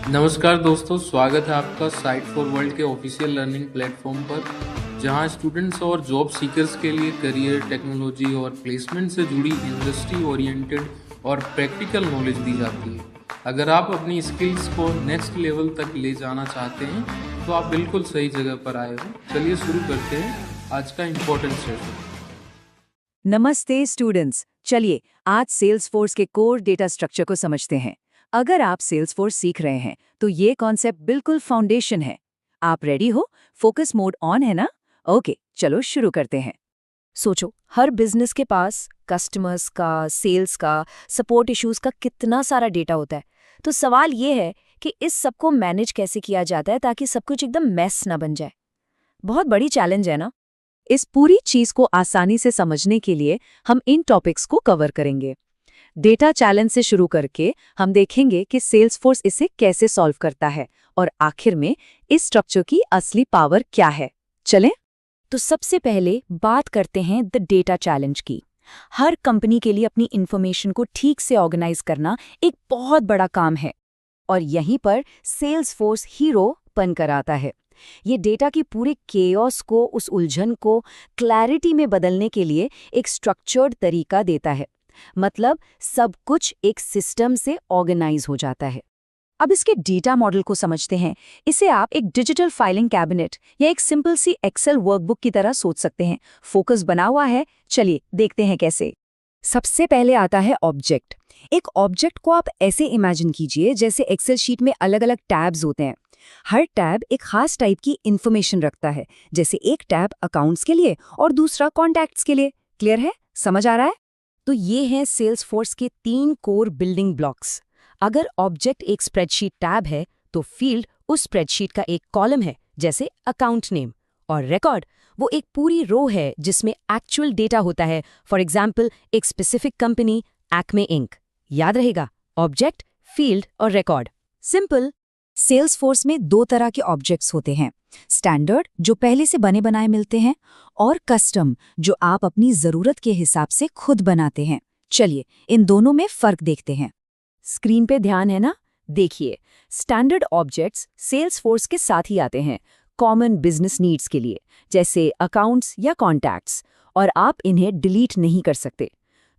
नमस्कार दोस्तों, स्वागत है आपका साइट फॉर वर्ल्ड के ऑफिशियल लर्निंग प्लेटफॉर्म पर, जहां स्टूडेंट्स और जॉब सीकर्स के लिए करियर, टेक्नोलॉजी और प्लेसमेंट से जुड़ी इंडस्ट्री ओरिएंटेड और प्रैक्टिकल नॉलेज दी जाती है। अगर आप अपनी स्किल्स को नेक्स्ट लेवल तक ले जाना चाहते हैं तो आप बिल्कुल सही जगह पर आए हो। चलिए शुरू करते हैं आज का इम्पोर्टेंट सेशन। नमस्ते स्टूडेंट्स, चलिए आज सेल्सफोर्स के कोर डेटा स्ट्रक्चर को समझते हैं। अगर आप सेल्सफोर्स सीख रहे हैं तो ये कॉन्सेप्ट बिल्कुल फाउंडेशन है। आप रेडी हो? फोकस मोड ऑन है ना? ओके, चलो शुरू करते हैं। सोचो, हर बिजनेस के पास कस्टमर्स का, सेल्स का, सपोर्ट इश्यूज का कितना सारा डेटा होता है। तो सवाल ये है कि इस सबको मैनेज कैसे किया जाता है ताकि सब कुछ एकदम मैस ना बन जाए। बहुत बड़ी चैलेंज है ना? इस पूरी चीज को आसानी से समझने के लिए हम इन टॉपिक्स को कवर करेंगे। डेटा चैलेंज से शुरू करके हम देखेंगे कि सेल्सफोर्स इसे कैसे सॉल्व करता है और आखिर में इस स्ट्रक्चर की असली पावर क्या है। चलें? तो सबसे पहले बात करते हैं द डेटा चैलेंज की। हर कंपनी के लिए अपनी इंफॉर्मेशन को ठीक से ऑर्गेनाइज करना एक बहुत बड़ा काम है और यहीं पर सेल्सफोर्स हीरो बनकर आता है। ये डेटा की पूरे केओस को, उस उलझन को क्लैरिटी में बदलने के लिए एक स्ट्रक्चर्ड तरीका देता है। मतलब सब कुछ एक सिस्टम से ऑर्गेनाइज हो जाता है। अब इसके डेटा मॉडल को समझते हैं। इसे आप एक डिजिटल फाइलिंग कैबिनेट या एक सिंपल सी एक्सेल वर्कबुक की तरह सोच सकते हैं। फोकस बना हुआ है, चलिए देखते हैं कैसे। सबसे पहले आता है ऑब्जेक्ट। एक ऑब्जेक्ट को आप ऐसे इमेजिन कीजिए जैसे एक्सेल शीट में अलग अलग टैब्स होते हैं। हर टैब एक खास टाइप की इंफॉर्मेशन रखता है, जैसे एक टैब अकाउंट्स के लिए और दूसरा कॉन्टैक्ट्स के लिए। क्लियर है? समझ आ रहा है? तो ये हैं सेल्सफोर्स के 3 कोर बिल्डिंग ब्लॉक्स। अगर ऑब्जेक्ट एक स्प्रेडशीट टैब है तो फील्ड उस स्प्रेडशीट का एक कॉलम है, जैसे अकाउंट नेम, और रिकॉर्ड वो एक पूरी रो है जिसमें एक्चुअल डेटा होता है। फॉर एग्जाम्पल, एक स्पेसिफिक कंपनी एक्मे इंक। याद रहेगा, ऑब्जेक्ट, फील्ड और रिकॉर्ड। सिंपल। सेल्सफोर्स में 2 तरह के ऑब्जेक्ट्स होते हैं, स्टैंडर्ड जो पहले से बने बनाए मिलते हैं और कस्टम जो आप अपनी जरूरत के हिसाब से खुद बनाते हैं। चलिए इन दोनों में फर्क देखते हैं। स्क्रीन पे ध्यान है ना? देखिए, स्टैंडर्ड ऑब्जेक्ट्स सेल्सफोर्स के साथ ही आते हैं कॉमन बिजनेस नीड्स के लिए, जैसे अकाउंट्स या कॉन्टैक्ट्स, और आप इन्हें डिलीट नहीं कर सकते।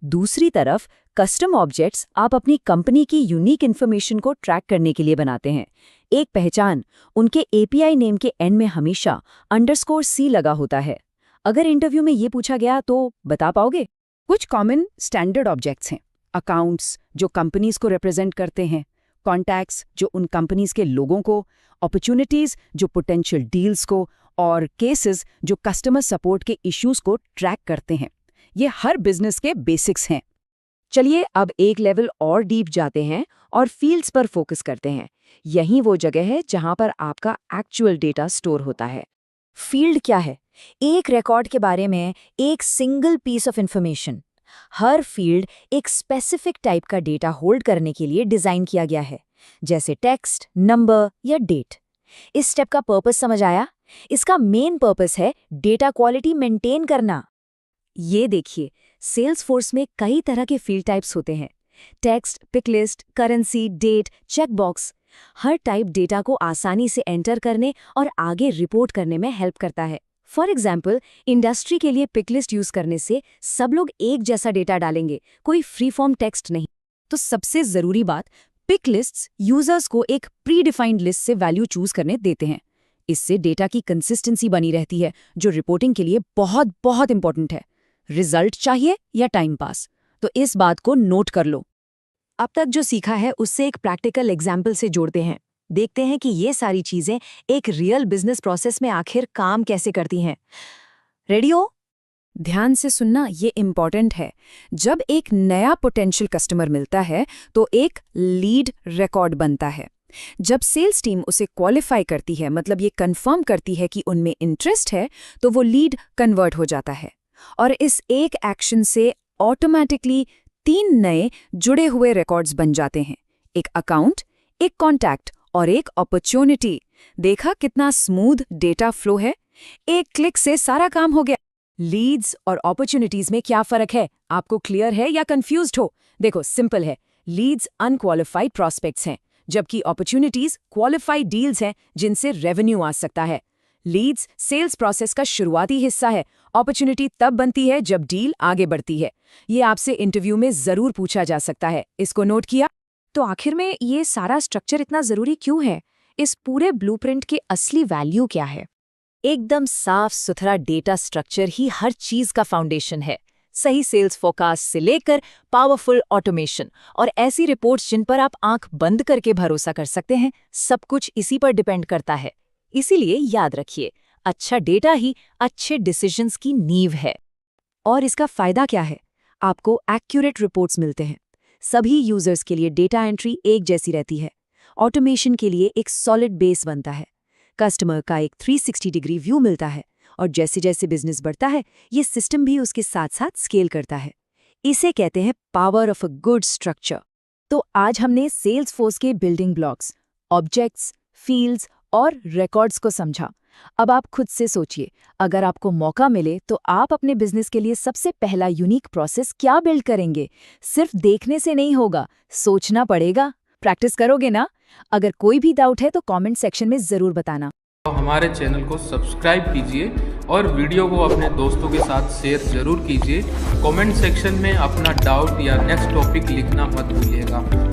दूसरी तरफ कस्टम ऑब्जेक्ट्स आप अपनी कंपनी की यूनिक इन्फॉर्मेशन को ट्रैक करने के लिए बनाते हैं। एक पहचान, उनके एपीआई नेम के एंड में हमेशा _C लगा होता है। अगर इंटरव्यू में ये पूछा गया तो बता पाओगे? कुछ कॉमन स्टैंडर्ड ऑब्जेक्ट्स हैं। अकाउंट्स जो कंपनीज को रिप्रेजेंट करते हैं, कॉन्टैक्ट्स जो उन कंपनीज के लोगों को, अपॉर्चुनिटीज जो पोटेंशियल डील्स को, और केसेस जो कस्टमर सपोर्ट के इश्यूज को ट्रैक करते हैं। ये हर बिजनेस के बेसिक्स हैं। चलिए अब एक लेवल और डीप जाते हैं और फील्ड्स पर फोकस करते हैं। यही वो जगह है जहां पर आपका एक्चुअल डेटा स्टोर होता है। फील्ड क्या है? एक रिकॉर्ड के बारे में एक सिंगल पीस ऑफ इंफॉर्मेशन। हर फील्ड एक स्पेसिफिक टाइप का डेटा होल्ड करने के लिए डिजाइन किया गया है, जैसे टेक्स्ट, नंबर या डेट। इस स्टेप का पर्पस समझ आया? इसका मेन पर्पस है डेटा क्वालिटी मेंटेन करना। ये देखिए, सेल्सफोर्स में कई तरह के फील्ड टाइप्स होते हैं। Text, pick list, currency, date, checkbox. हर टाइप डेटा को आसानी से एंटर करने और आगे रिपोर्ट करने में हेल्प करता है। फॉर एग्जाम्पल, इंडस्ट्री के लिए पिक लिस्ट यूज करने से सब लोग एक जैसा डेटा डालेंगे, कोई फ्री फॉर्म टेक्स्ट नहीं। तो सबसे जरूरी बात, पिक लिस्ट्स यूजर्स को एक प्री डिफाइंड लिस्ट से वैल्यू चूज करने देते हैं। इससे डेटा की कंसिस्टेंसी बनी रहती है, जो रिपोर्टिंग के लिए बहुत बहुत इंपॉर्टेंट है। रिजल्ट चाहिए या टाइम पास, तो इस बात को नोट कर लो। अब तक जो सीखा है उससे एक प्रैक्टिकल एग्जाम्पल से जोड़ते हैं। देखते हैं कि ये सारी चीजें एक रियल बिजनेस प्रोसेस में आखिर काम कैसे करती हैं। रेडी हो? ध्यान से सुनना, ये इम्पॉर्टेंट है। जब एक नया पोटेंशियल कस्टमर मिलता है तो एक लीड रिकॉर्ड बनता है। जब सेल्स टीम उसे क्वालिफाई करती है, मतलब ये कंफर्म करती है कि उनमें इंटरेस्ट है, तो वो लीड कन्वर्ट हो जाता है। और इस एक एक्शन से ऑटोमेटिकली 3 नए जुड़े हुए रिकॉर्ड्स बन जाते हैं, एक अकाउंट, एक कॉन्टैक्ट और एक अपॉर्चुनिटी। देखा कितना स्मूथ डेटा फ्लो है? एक क्लिक से सारा काम हो गया। लीड्स और अपॉर्चुनिटीज में क्या फर्क है? आपको क्लियर है या कंफ्यूज्ड हो? देखो, सिंपल है। लीड्स अनक्वालिफाइड प्रॉस्पेक्ट्स हैं जबकि अपॉर्चुनिटीज क्वालिफाइड डील्स हैं जिनसे रेवेन्यू आ सकता है। लीड्स सेल्स प्रोसेस का शुरुआती हिस्सा है। अपॉर्चुनिटी तब बनती है जब डील आगे बढ़ती है। ये आपसे इंटरव्यू में जरूर पूछा जा सकता है। इसको नोट किया? तो आखिर में ये सारा स्ट्रक्चर इतना जरूरी क्यों है? इस पूरे ब्लूप्रिंट की असली वैल्यू क्या है? एकदम साफ सुथरा डेटा स्ट्रक्चर ही हर चीज का फाउंडेशन है। सही सेल्स फोरकास्ट से लेकर पावरफुल ऑटोमेशन और ऐसी रिपोर्ट्स जिन पर आप आंख बंद करके भरोसा कर सकते हैं, सब कुछ इसी पर डिपेंड करता है। इसीलिए याद रखिए, अच्छा डेटा ही अच्छे डिसीजंस की नींव है। और इसका फायदा क्या है? आपको एक्यूरेट रिपोर्ट्स मिलते हैं। सभी यूजर्स के लिए डेटा एंट्री एक जैसी रहती है। ऑटोमेशन के लिए एक सॉलिड बेस बनता है। कस्टमर का एक 360 डिग्री व्यू मिलता है और जैसे जैसे बिजनेस बढ़ता है, ये सिस्टम भी उसके साथ साथ स्केल करता है। इसे कहते हैं power of a good structure. तो आज हमने सेल्स फोर्स के बिल्डिंग ब्लॉक्स, ऑब्जेक्ट्स, फील्ड्स और रिकॉर्ड्स को समझा। अब आप खुद से सोचिए, अगर आपको मौका मिले तो आप अपने बिजनेस के लिए सबसे पहला यूनिक प्रोसेस क्या बिल्ड करेंगे? सिर्फ देखने से नहीं होगा, सोचना पड़ेगा। प्रैक्टिस करोगे ना? अगर कोई भी डाउट है तो कमेंट सेक्शन में जरूर बताना। तो हमारे चैनल को सब्सक्राइब कीजिए और वीडियो को अपने दोस्तों के साथ शेयर जरूर कीजिए। कमेंट सेक्शन में अपना डाउट या नेक्स्ट टॉपिक लिखना मत भूलिएगा।